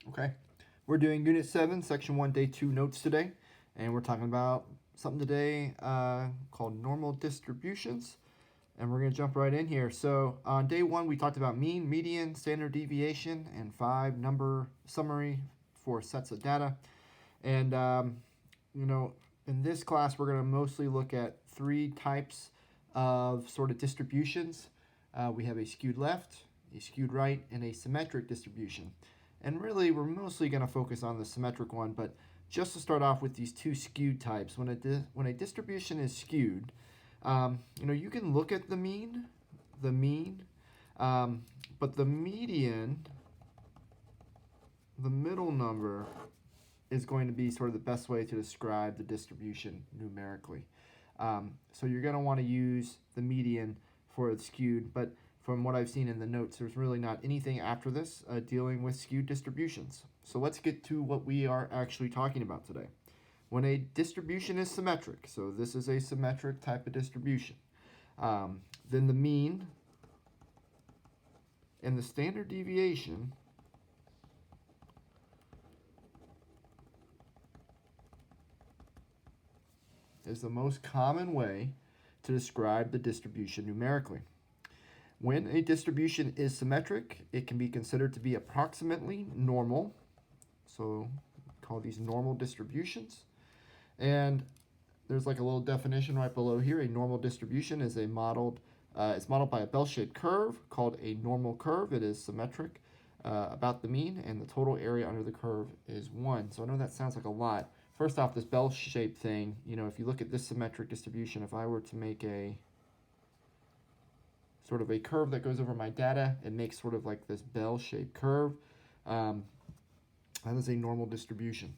Okay, we're doing Unit 7, Section 1, Day 2 notes today, and we're talking about something today called normal distributions, and we're going to jump right in here. So on Day 1, we talked about mean, median, standard deviation, and 5 number summary for sets of data. And, you know, in this class, we're going to mostly look at 3 types of sort of distributions. We have a skewed left, a skewed right, and a symmetric distribution. And really, we're mostly going to focus on the symmetric one, but just to start off with these 2 skewed types, when a distribution is skewed, you can look at the mean, but the median, the middle number, is going to be sort of the best way to describe the distribution numerically. So you're going to want to use the median for the skewed, but from what I've seen in the notes, there's really not anything after this dealing with skewed distributions. So let's get to what we are actually talking about today. When a distribution is symmetric, so this is a symmetric type of distribution, then the mean and the standard deviation is the most common way to describe the distribution numerically. When a distribution is symmetric, it can be considered to be approximately normal. So call these normal distributions. And there's like a little definition right below here. A normal distribution is it's modeled by a bell-shaped curve called a normal curve. It is symmetric about the mean, and the total area under the curve is 1. So I know that sounds like a lot. First off, this bell-shaped thing, if you look at this symmetric distribution, if I were to make a sort of a curve that goes over my data, it makes sort of like this bell-shaped curve. That is a normal distribution.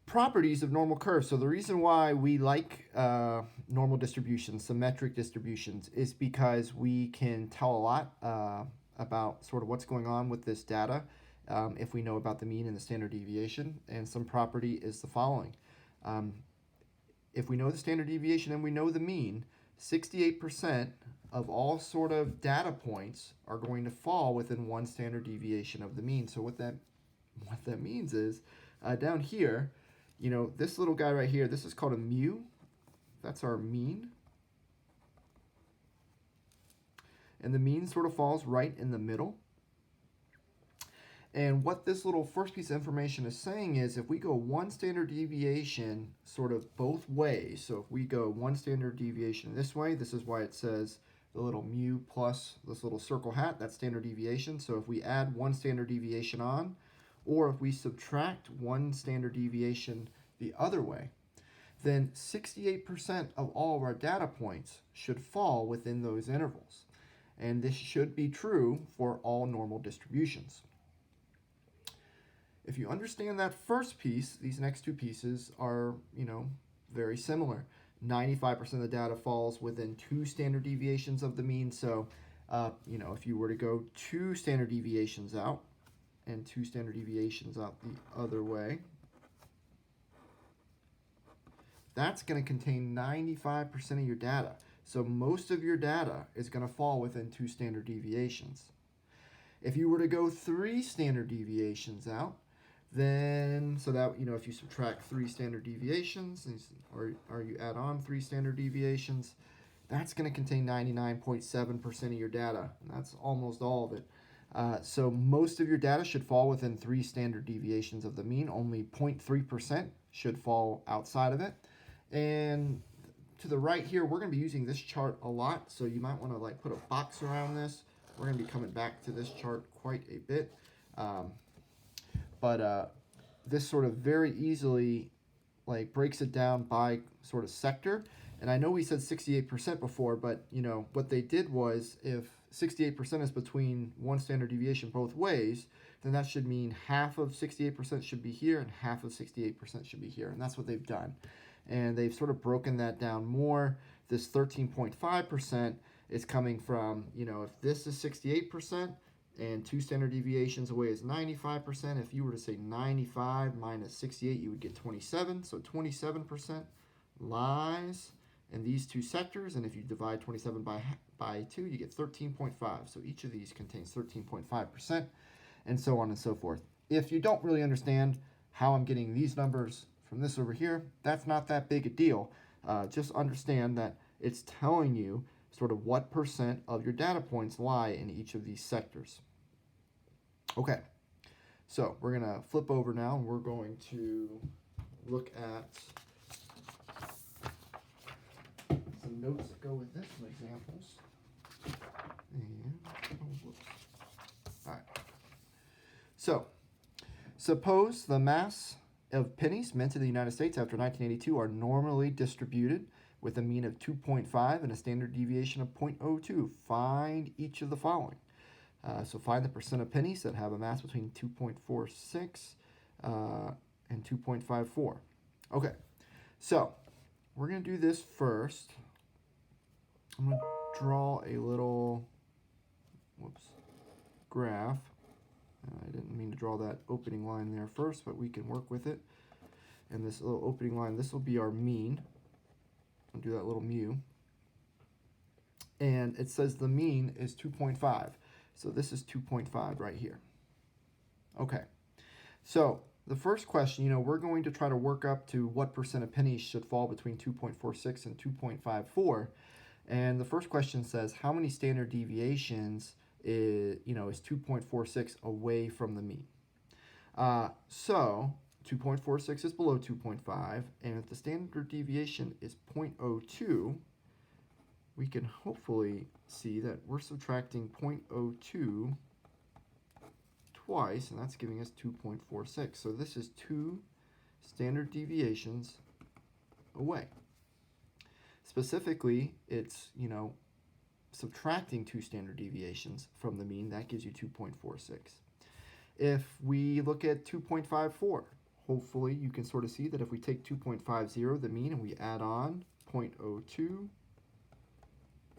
Properties of normal curves. So the reason why we like normal distributions, symmetric distributions, is because we can tell a lot about sort of what's going on with this data if we know about the mean and the standard deviation. And some property is the following. If we know the standard deviation and we know the mean, 68% of all sort of data points are going to fall within 1 standard deviation of the mean. So what that means is down here, this little guy right here, this is called a mu. That's our mean. And the mean sort of falls right in the middle. And what this little first piece of information is saying is if we go 1 standard deviation sort of both ways, so if we go 1 standard deviation this way, this is why it says the little mu plus this little circle hat, that's standard deviation. So if we add 1 standard deviation on, or if we subtract 1 standard deviation the other way, then 68% of all of our data points should fall within those intervals. And this should be true for all normal distributions. If you understand that first piece, these next 2 pieces are, very similar. 95% of the data falls within 2 standard deviations of the mean. So, if you were to go 2 standard deviations out and 2 standard deviations out the other way, that's going to contain 95% of your data. So most of your data is going to fall within 2 standard deviations. If you were to go 3 standard deviations out, then, so that, if you subtract 3 standard deviations, or you add on 3 standard deviations, that's going to contain 99.7% of your data. And that's almost all of it. So most of your data should fall within 3 standard deviations of the mean. Only 0.3% should fall outside of it. And to the right here, we're going to be using this chart a lot. So you might want to put a box around this. We're going to be coming back to this chart quite a bit. But this sort of very easily breaks it down by sort of sector. And I know we said 68% before, but what they did was if 68% is between 1 standard deviation both ways, then that should mean half of 68% should be here and half of 68% should be here. And that's what they've done. And they've sort of broken that down more. This 13.5% is coming from, if this is 68%, and 2 standard deviations away is 95%. If you were to say 95 minus 68, you would get 27. So 27% lies in these 2 sectors. And if you divide 27 by 2, you get 13.5. So each of these contains 13.5%. and so on and so forth. If you don't really understand how I'm getting these numbers from this over here, that's not that big a deal. Just understand that it's telling you sort of what percent of your data points lie in each of these sectors. Okay, so we're going to flip over now, and we're going to look at some notes that go with this, some examples. And, all right. So, suppose the mass of pennies minted in the United States after 1982 are normally distributed with a mean of 2.5 and a standard deviation of 0.02. Find each of the following. So find the percent of pennies that have a mass between 2.46 and 2.54. Okay, so we're going to do this first. I'm going to draw a little graph. I didn't mean to draw that opening line there first, but we can work with it. And this little opening line, this will be our mean. I'll do that little mu. And it says the mean is 2.5. So this is 2.5 right here. Okay. So the first question, we're going to try to work up to what percent of pennies should fall between 2.46 and 2.54. And the first question says how many standard deviations is 2.46 away from the mean. So 2.46 is below 2.5, and if the standard deviation is 0.02, we can hopefully see that we're subtracting 0.02 twice, and that's giving us 2.46. So this is 2 standard deviations away. Specifically, it's, subtracting 2 standard deviations from the mean, that gives you 2.46. If we look at 2.54, hopefully you can sort of see that if we take 2.50, the mean, and we add on 0.02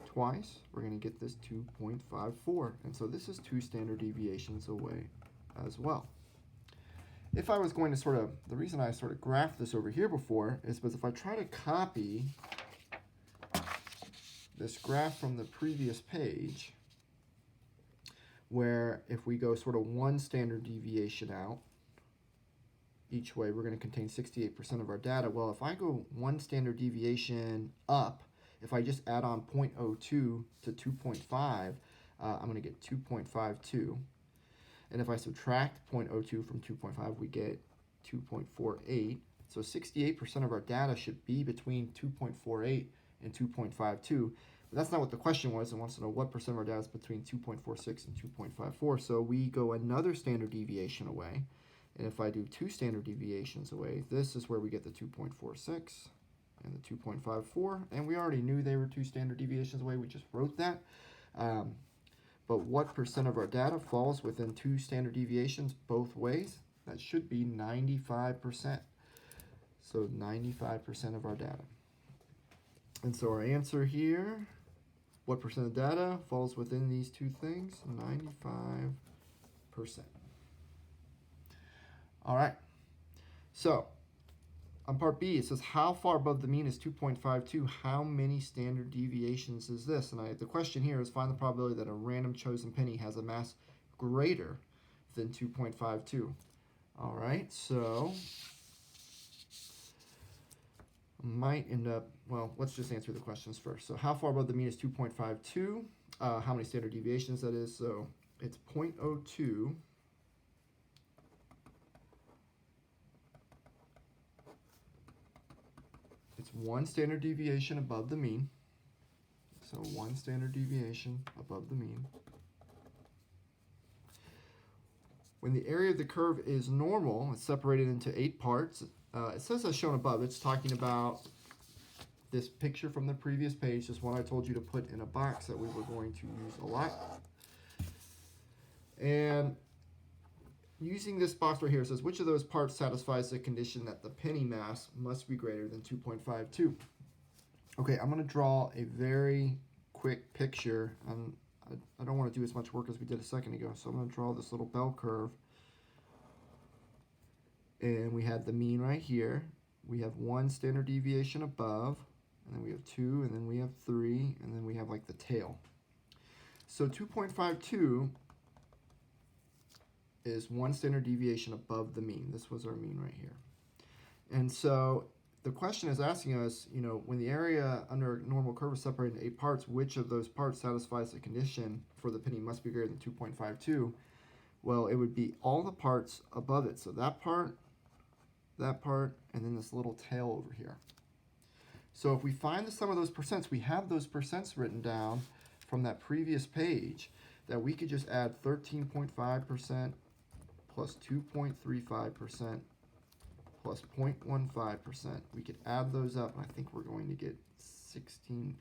twice, we're going to get this 2.54. And so this is 2 standard deviations away as well. If I was going to the reason I sort of graphed this over here before is because if I try to copy this graph from the previous page, where if we go sort of 1 standard deviation out each way, we're going to contain 68% of our data. Well, if I go 1 standard deviation up, if I just add on 0.02 to 2.5, I'm going to get 2.52. And if I subtract 0.02 from 2.5, we get 2.48. So 68% of our data should be between 2.48 and 2.52. But that's not what the question was. It wants to know what percent of our data is between 2.46 and 2.54. So we go another standard deviation away. And if I do 2 standard deviations away, this is where we get the 2.46 and the 2.54. And we already knew they were 2 standard deviations away. We just wrote that. But what percent of our data falls within 2 standard deviations both ways? That should be 95%. So 95% of our data. And so our answer here, what percent of data falls within these 2 things? 95%. All right. So on part B, it says how far above the mean is 2.52? How many standard deviations is this? And the question here is find the probability that a random chosen penny has a mass greater than 2.52. All right, so might end up, well, let's just answer the questions first. So how far above the mean is 2.52? How many standard deviations that is? So it's 0.02. It's 1 standard deviation above the mean. So 1 standard deviation above the mean. When the area of the curve is normal, it's separated into 8 parts. It says as shown above. It's talking about this picture from the previous page, just one I told you to put in a box that we were going to use a lot. And using this box right here, it says which of those parts satisfies the condition that the penny mass must be greater than 2.52. Okay, I'm going to draw a very quick picture. I don't want to do as much work as we did a second ago, so I'm going to draw this little bell curve. And we have the mean right here. We have 1 standard deviation above, and then we have 2, and then we have 3, and then we have like the tail. So 2.52 is 1 standard deviation above the mean. This was our mean right here. And so the question is asking us, you know, when the area under a normal curve is separated into 8 parts, which of those parts satisfies the condition for the penny must be greater than 2.52? Well, it would be all the parts above it. So that part, and then this little tail over here. So if we find the sum of those percents, we have those percents written down from that previous page, that we could just add 13.5% plus 2.35% plus 0.15%. We could add those up, and I think we're going to get 16%.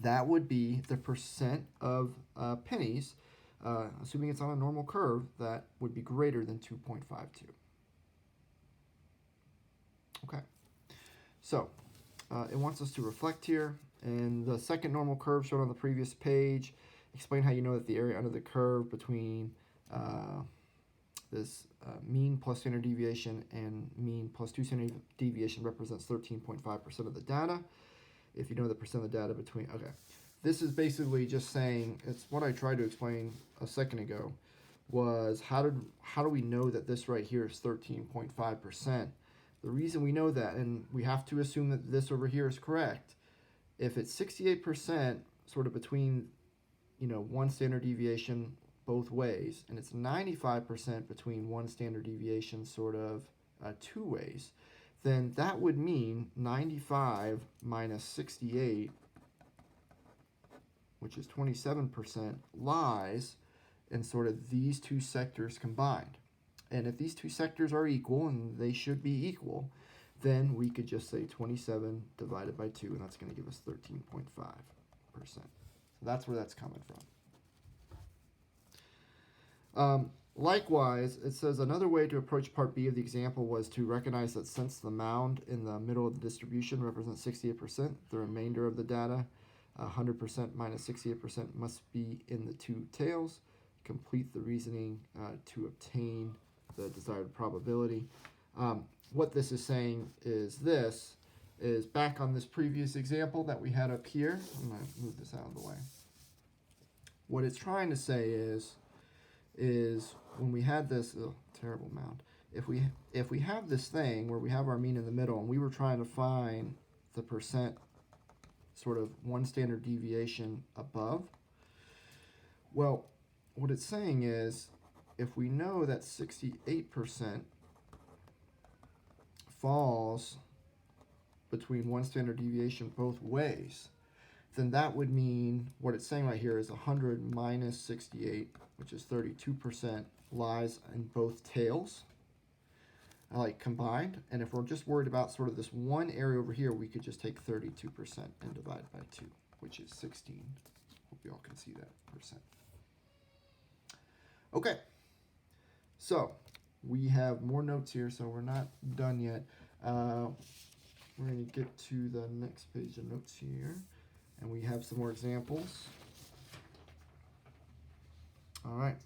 That would be the percent of pennies, assuming it's on a normal curve, that would be greater than 2.52. Okay, so it wants us to reflect here, and the second normal curve shown on the previous page, explain how you know that the area under the curve between this mean plus standard deviation and mean plus 2 standard deviation represents 13.5% of the data. If you know the percent of the data between, okay. This is basically just saying, it's what I tried to explain a second ago, was how do we know that this right here is 13.5%? The reason we know that, and we have to assume that this over here is correct, if it's 68% sort of between, you know, 1 standard deviation both ways, and it's 95% between 1 standard deviation sort of 2 ways, then that would mean 95 minus 68, which is 27%, lies in sort of these two sectors combined. And if these two sectors are equal, and they should be equal, then we could just say 27 divided by 2, and that's going to give us 13.5%. So that's where that's coming from. Likewise, it says another way to approach part B of the example was to recognize that since the mound in the middle of the distribution represents 68%, the remainder of the data, 100% minus 68%, must be in the two tails. Complete the reasoning to obtain the desired probability. What this is saying is back on this previous example that we had up here. I'm going to move this out of the way. What it's trying to say is when we had this terrible mound, if we have this thing where we have our mean in the middle and we were trying to find the percent sort of 1 standard deviation above, well, what it's saying is if we know that 68% falls between 1 standard deviation both ways, then that would mean what it's saying right here is 100 minus 68, which is 32%, lies in both tails, like combined. And if we're just worried about sort of this one area over here, we could just take 32% and divide by 2, which is 16. Hope you all can see that percent. Okay, so we have more notes here, so we're not done yet. We're going to get to the next page of notes here, and we have some more examples. All right,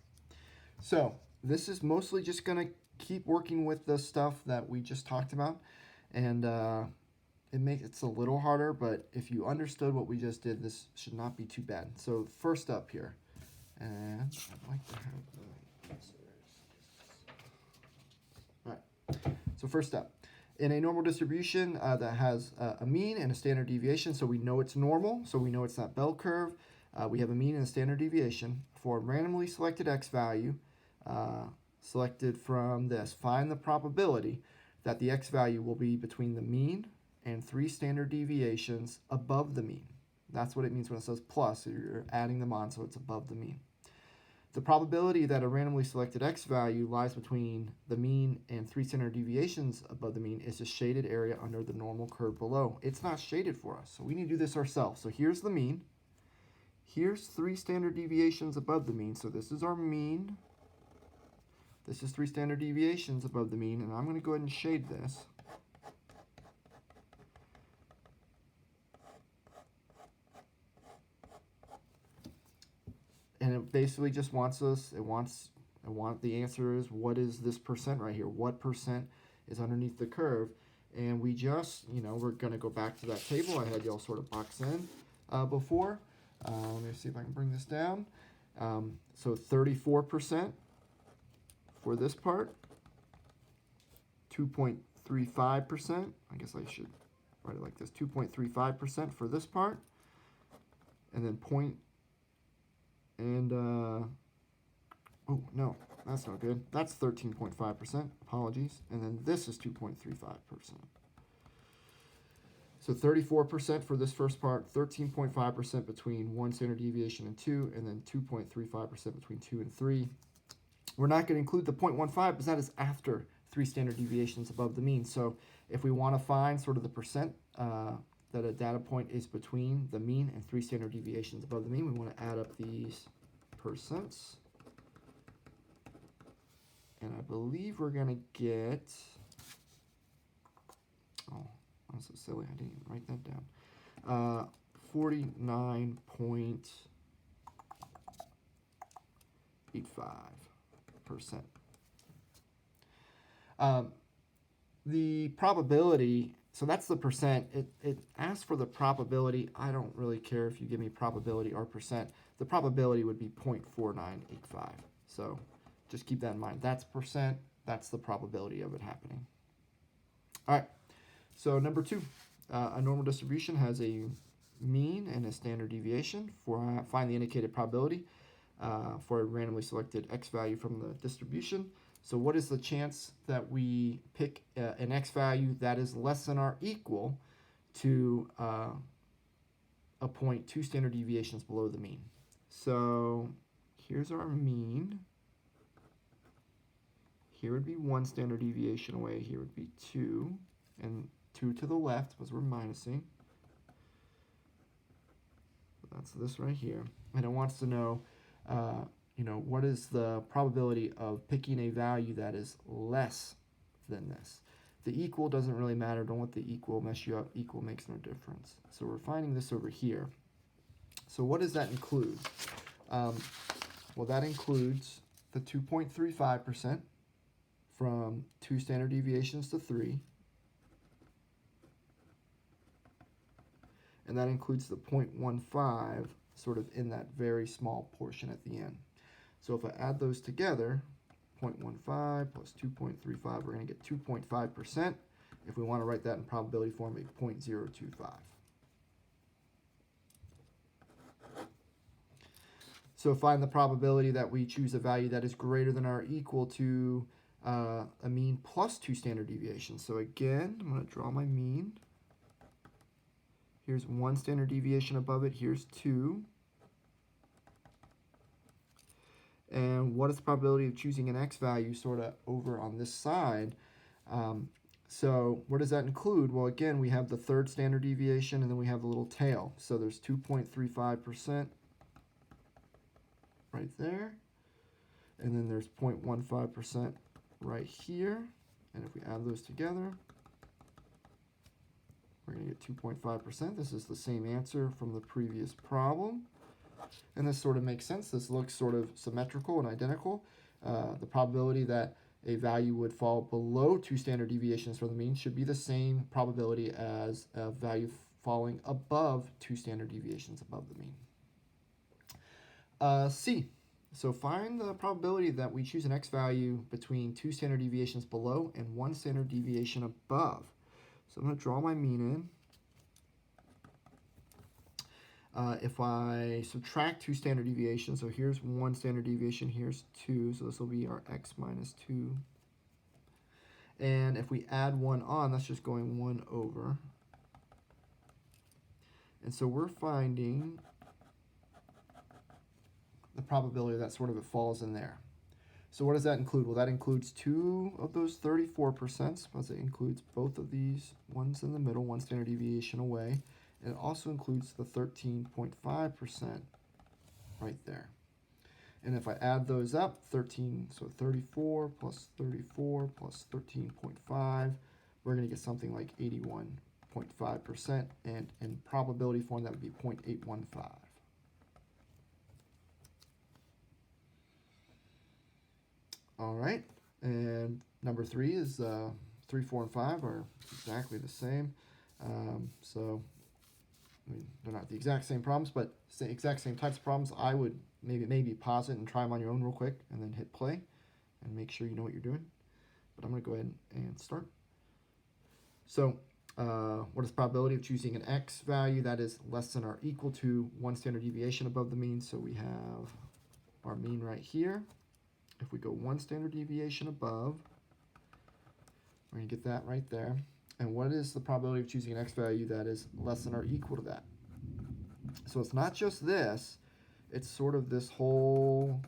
so this is mostly just going to keep working with the stuff that we just talked about, and it's a little harder, but if you understood what we just did, this should not be too bad. So first up here, and I'd like to have the answers. All right, so first up, in a normal distribution that has a mean and a standard deviation, so we know it's normal, so we know it's that bell curve. We have a mean and a standard deviation. For a randomly selected x value, selected from this, find the probability that the x value will be between the mean and 3 standard deviations above the mean. That's what it means when it says plus, so you're adding them on, so it's above the mean. The probability that a randomly selected x value lies between the mean and 3 standard deviations above the mean is the shaded area under the normal curve below. It's not shaded for us, so we need to do this ourselves. So here's the mean. Here's 3 standard deviations above the mean, so this is our mean. This is 3 standard deviations above the mean, and I'm going to go ahead and shade this. And it basically just wants us, the answer is, what is this percent right here? What percent is underneath the curve? And we just, we're going to go back to that table I had y'all sort of box in before. Let me see if I can bring this down. So 34% for this part, 2.35%. I guess I should write it like this, 2.35% for this part, and then oh no, that's not good. That's 13.5%, apologies, and then this is 2.35%. So 34% for this first part, 13.5% between 1 standard deviation and 2, and then 2.35% between 2 and 3. We're not going to include the 0.15 because that is after 3 standard deviations above the mean. So if we want to find sort of the percent that a data point is between the mean and 3 standard deviations above the mean, we want to add up these percents. And I believe we're going to get, oh, I'm so silly, I didn't even write that down. 49.85%. The probability, so that's the percent. It asks for the probability. I don't really care if you give me probability or percent. The probability would be 0.4985. So just keep that in mind. That's percent. That's the probability of it happening. All right. So number 2, a normal distribution has a mean and a standard deviation. Find the indicated probability for a randomly selected x value from the distribution. So what is the chance that we pick an x value that is less than or equal to a point 2 standard deviations below the mean? So here's our mean. Here would be 1 standard deviation away. Here would be 2. And 2 to the left because we're minusing. That's this right here. And it wants to know, what is the probability of picking a value that is less than this? The equal doesn't really matter. Don't let the equal mess you up. Equal makes no difference. So we're finding this over here. So what does that include? Well, that includes the 2.35% from 2 standard deviations to 3. And that includes the 0.15 sort of in that very small portion at the end. So if I add those together, 0.15 plus 2.35, we're going to get 2.5%. If we want to write that in probability form, a 0.025. So find the probability that we choose a value that is greater than or equal to a mean plus 2 standard deviations. So again, I'm going to draw my mean. Here's 1 standard deviation above it. Here's 2. And what is the probability of choosing an x value sort of over on this side? So what does that include? Well, again, we have the 3rd standard deviation, and then we have the little tail. So there's 2.35% right there. And then there's 0.15% right here. And if we add those together, we're going to get 2.5%. This is the same answer from the previous problem. And this sort of makes sense. This looks sort of symmetrical and identical. The probability that a value would fall below 2 standard deviations from the mean should be the same probability as a value falling above 2 standard deviations above the mean. C. So find the probability that we choose an x value between 2 standard deviations below and 1 standard deviation above. So I'm going to draw my mean in. If I subtract 2 standard deviations, so here's 1 standard deviation, here's 2, so this will be our x minus 2. And if we add 1 on, that's just going 1 over. And so we're finding the probability that sort of it falls in there. So what does that include? Well, that includes 2 of those 34%, because it includes both of these ones in the middle, 1 standard deviation away. And it also includes the 13.5% right there. And if I add those up, 34 plus 13.5, we're going to get something like 81.5%. And in probability form, that would be 0.815. All right, and number 3 is 3, 4, and 5 are exactly the same. So I mean, they're not the exact same problems, but the exact same types of problems. I would maybe pause it and try them on your own real quick, and then hit play, and make sure you know what you're doing. But I'm going to go ahead and start. So, what is the probability of choosing an x value that is less than or equal to 1 standard deviation above the mean? So we have our mean right here. If we go 1 standard deviation above, we're going to get that right there. And what is the probability of choosing an x value that is less than or equal to that? So it's not just this, it's sort of this whole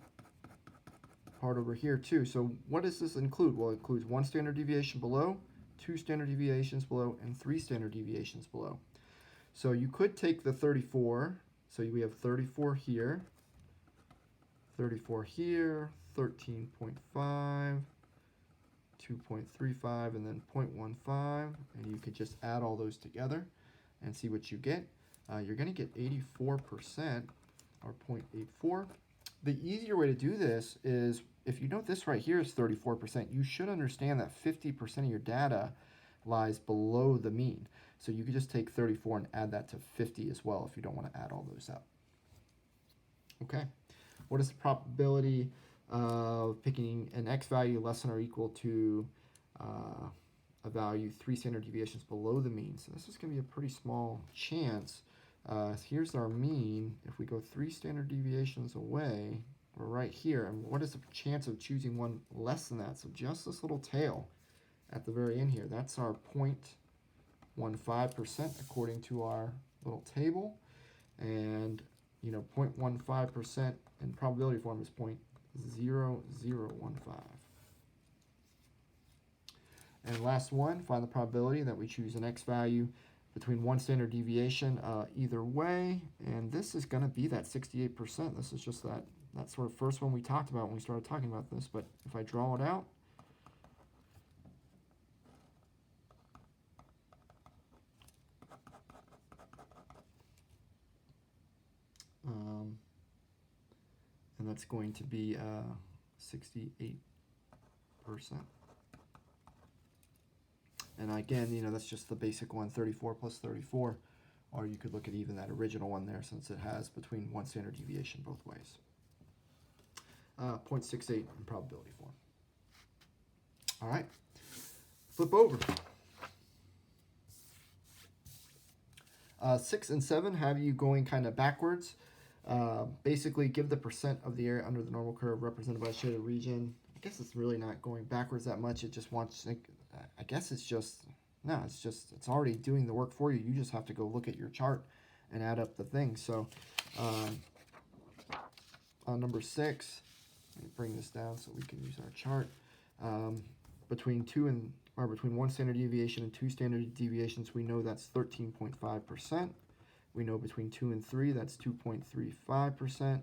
part over here too. So what does this include? Well, it includes 1 standard deviation below, 2 standard deviations below, and 3 standard deviations below. So you could take the 34, so we have 34 here, 34 here, 13.5, 2.35, and then 0.15, and you could just add all those together and see what you get. You're going to get 84%, or 0.84. The easier way to do this is, if you note this right here is 34%, you should understand that 50% of your data lies below the mean. So you could just take 34 and add that to 50 as well if you don't want to add all those up. Okay, what is the probability of picking an x value less than or equal to a value 3 standard deviations below the mean? So this is going to be a pretty small chance. Here's our mean. If we go 3 standard deviations away, we're right here. And what is the chance of choosing one less than that? So just this little tail at the very end here. That's our 0.15% according to our little table. And, 0.15% in probability form is 0.0015. And last one, find the probability that we choose an x value between 1 standard deviation either way. And this is going to be that 68%. This is just that sort of first one we talked about when we started talking about this. But if I draw it out, and that's going to be 68%. And again, that's just the basic one, 34 plus 34. Or you could look at even that original one there, since it has between 1 standard deviation both ways. 0.68 in probability form. All right, flip over. 6 and 7 have you going kind of backwards. Basically, give the percent of the area under the normal curve represented by a shaded region. I guess it's really not going backwards that much. It just wants, I guess it's just, no, it's already doing the work for you. You just have to go look at your chart and add up the things. So on number 6, let me bring this down so we can use our chart. Between 1 standard deviation and 2 standard deviations, we know that's 13.5%. We know between 2 and 3, that's 2.35%.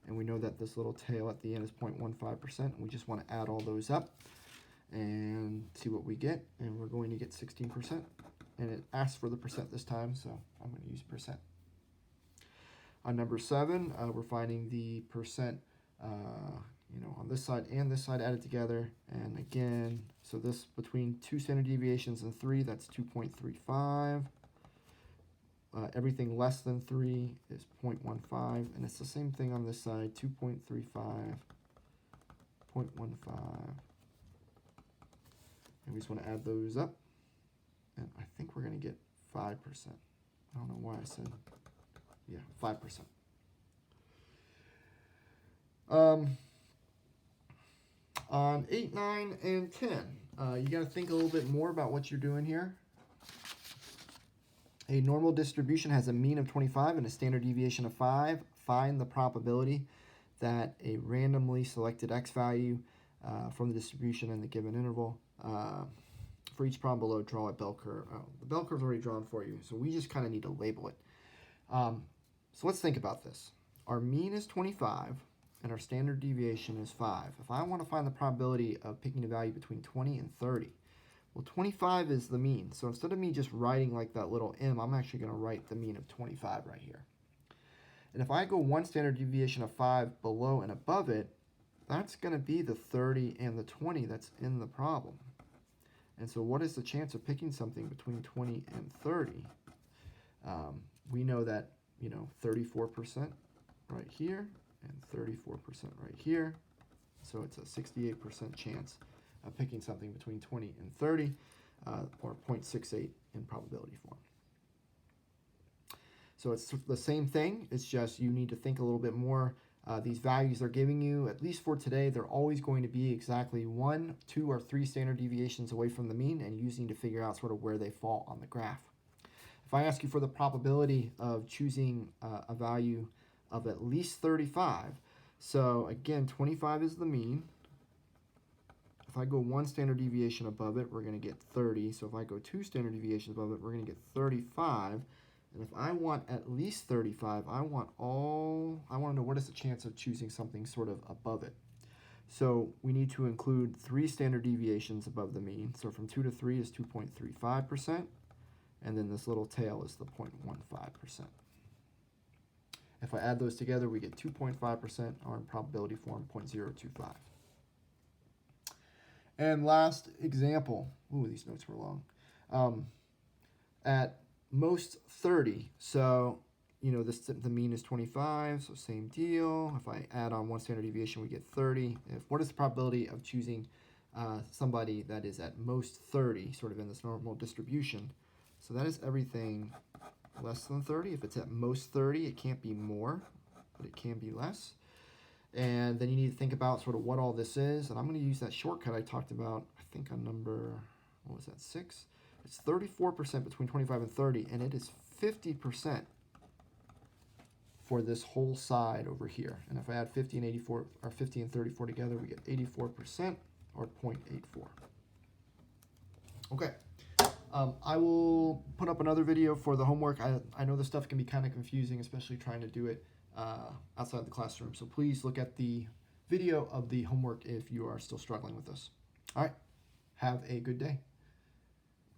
And we know that this little tail at the end is 0.15%. We just want to add all those up and see what we get. And we're going to get 16%. And it asks for the percent this time, so I'm going to use percent. On number 7, we're finding the percent, on this side and this side added together. And again, so this between 2 standard deviations and 3, that's 2.35. Everything less than 3 is 0.15, and it's the same thing on this side, 2.35, 0.15. And we just want to add those up, and I think we're going to get 5%. I don't know why I said, 5%. On 8, 9, and 10, you got to think a little bit more about what you're doing here. A normal distribution has a mean of 25 and a standard deviation of 5. Find the probability that a randomly selected x value from the distribution in the given interval. For each problem below, draw a bell curve. The bell curve is already drawn for you, so we just kind of need to label it. So let's think about this. Our mean is 25, and our standard deviation is 5. If I want to find the probability of picking a value between 20 and 30, well, 25 is the mean. So instead of me just writing like that little m, I'm actually going to write the mean of 25 right here. And if I go 1 standard deviation of 5 below and above it, that's going to be the 30 and the 20 that's in the problem. And so what is the chance of picking something between 20 and 30? we know that, 34% right here and 34% right here. So it's a 68% chance of picking something between 20 and 30, or 0.68 in probability form. So it's the same thing. It's just you need to think a little bit more. These values they're giving you, at least for today, they're always going to be exactly 1, 2, or 3 standard deviations away from the mean, and you just need to figure out sort of where they fall on the graph. If I ask you for the probability of choosing a value of at least 35, so again, 25 is the mean. If I go 1 standard deviation above it, we're going to get 30. So if I go 2 standard deviations above it, we're going to get 35. And if I want at least 35, I want to know what is the chance of choosing something sort of above it. So we need to include 3 standard deviations above the mean. So from 2 to 3 is 2.35%. And then this little tail is the 0.15%. If I add those together, we get 2.5%, or in probability form, 0.025. And last example, ooh, these notes were long. At most 30, so the mean is 25, so same deal. If I add on 1 standard deviation, we get 30. What is the probability of choosing somebody that is at most 30, sort of in this normal distribution? So that is everything less than 30. If it's at most 30, it can't be more, but it can be less. And then you need to think about sort of what all this is. And I'm going to use that shortcut I talked about, I think on number, what was that, 6? It's 34% between 25 and 30, and it is 50% for this whole side over here. And if I add 50 and 84, or 50 and 34 together, we get 84%, or 0.84. Okay. I will put up another video for the homework. I know this stuff can be kind of confusing, especially trying to do it outside the classroom. So please look at the video of the homework if you are still struggling with this. All right. Have a good day.